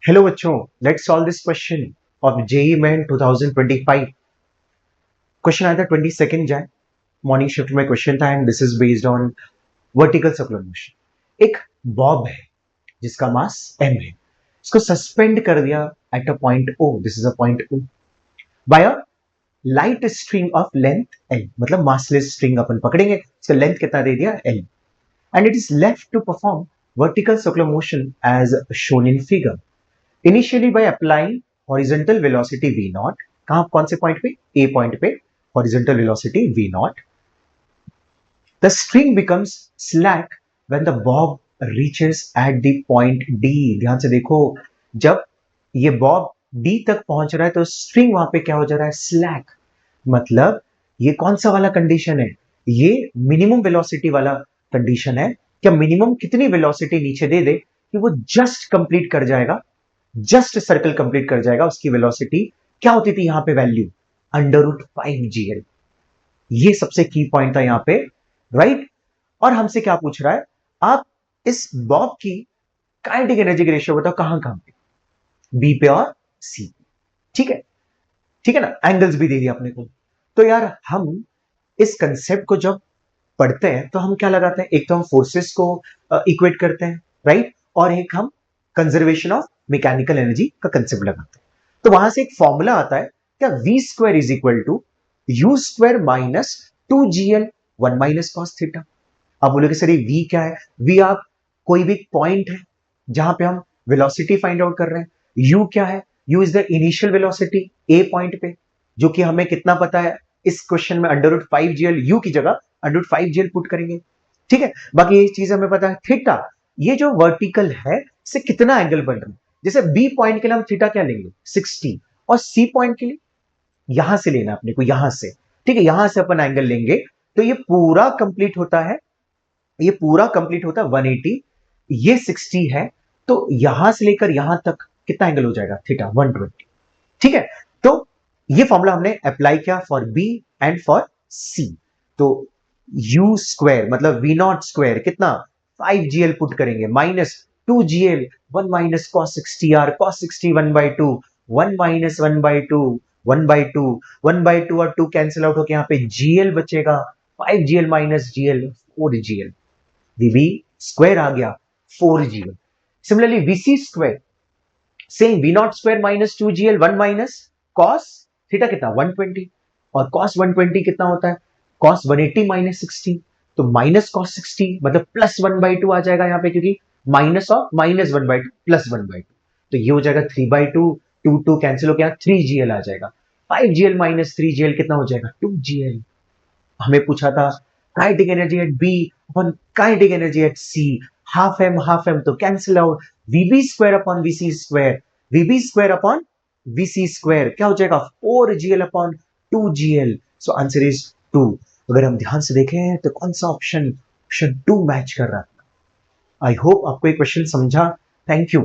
Hello बच्चों, let's solve this question of JEE Main 2025। Question आया था 22 जाए मॉर्निंग शिफ्ट में क्वेश्चन था and this is based on vertical circular motion. एक बॉब है जिसका मास m है, इसको सस्पेंड कर दिया at a point O, this is a point O, by a light string of length L। मतलब मासलेस स्ट्रिंग अपन पकड़ेंगे, इसका लेंथ कितना दे दिया L, and it is left to perform vertical circular motion as shown in figure. Initially by applying horizontal velocity v naught, कहां कौन से पॉइंट पे, ए पॉइंट पे horizontal velocity v naught. The string becomes slack when the bob reaches at the point d। ध्यान से देखो, जब ये बॉब d तक पहुंच रहा है तो स्ट्रिंग वहां पे क्या हो जा रहा है, स्लैक। मतलब ये कौन सा वाला कंडीशन है, ये मिनिमम वेलोसिटी वाला कंडीशन है। क्या मिनिमम कितनी वेलोसिटी नीचे दे दे कि वो जस्ट कंप्लीट कर जाएगा, जस्ट सर्कल कंप्लीट कर जाएगा। उसकी वेलोसिटी क्या होती थी यहां पे, वैल्यू √5gl। ये सबसे की पॉइंट था यहां पे, राइट। और हमसे क्या पूछ रहा है, आप इस बॉब की काइनेटिक एनर्जी की रेशियो बताओ कहां कहां पे, बी पे और सी पे। ठीक है, ठीक है ना, एंगल्स भी दे दिया अपने को। तो यार हम इस कंसेप्ट को जब पढ़ते हैं तो हम क्या लगाते हैं, एक तो हम फोर्सेस को इक्वेट करते हैं, राइट, और एक हम कंजर्वेशन ऑफ मैकेनिकल एनर्जी का कंसेप्ट लगाते हैं। तो वहां से एक फॉर्मूला आता है, क्या V square is equal to U square minus 2gl 1 minus cos theta. आप बोलोगे सर ये वी क्या है, वी आप कोई भी पॉइंट है जहां पे हम वेलोसिटी फाइंड आउट कर रहे हैं। यू क्या है, you is the initial velocity A point पे, जो कि हमें कितना पता है इस क्वेश्चन में √5gl, यू की जगह √5gl पुट करेंगे। ठीक है, बाकी ये चीज हमें पता है। थीटा, ये जो वर्टिकल है इससे कितना एंगल बन रहा है, जैसे बी पॉइंट के लिए हम थीटा क्या लेंगे 60, और सी पॉइंट के लिए यहां से लेना अपने को, यहां से, ठीक है, यहां से अपन एंगल लेंगे तो ये पूरा कंप्लीट होता है, ये पूरा कंप्लीट होता है 180, ये 60 है, तो यहां से लेकर यहां तक कितना एंगल हो जाएगा, थीटा 120। ठीक है, तो ये फॉर्मूला हमने अप्लाई किया for B and for C. तो यू स्क्वायर मतलब वी नॉट स्क्वायर कितना 5gl पुट करेंगे, माइनस 2gl 1 माइनस कॉस 60 आर, कॉस 60 1/2, 1 माइनस 1/2, 1/2, 1/2 और 2 कैंसिल आउट होकर यहाँ पे gl बचेगा, 5gl minus gl 4gl, VB square आ गया 4gl। Similarly VC square, same V naught square minus 2gl 1 minus cos theta कितना 120, और कॉस 120 कितना होता है, कॉस 180 माइनस 60, तो माइनस कॉस 60 मतलब प्लस 1/2 आ जाएगा यहाँ पे, क्योंकि माइनस ऑफ माइनस 1/2 प्लस 1/2, तो ये हो जाएगा 3/2, 2 कैंसिल हो गया, 3gl आ जाएगा। 5gl माइनस 3gl कितना हो जाएगा 2gl। हमें पूछा था kinetic energy at B upon kinetic energy at C, half M तो cancel out, VB square upon VC square, VB square upon VC square क्या हो जाएगा 4gl upon 2gl। So answer is 2। अगर हम ध्यान से देखें तो कौन सा ऑप्शन, ऑप्शन 2 मैच कर रहा है। आई होप आपको ये क्वेश्चन समझा। Thank you.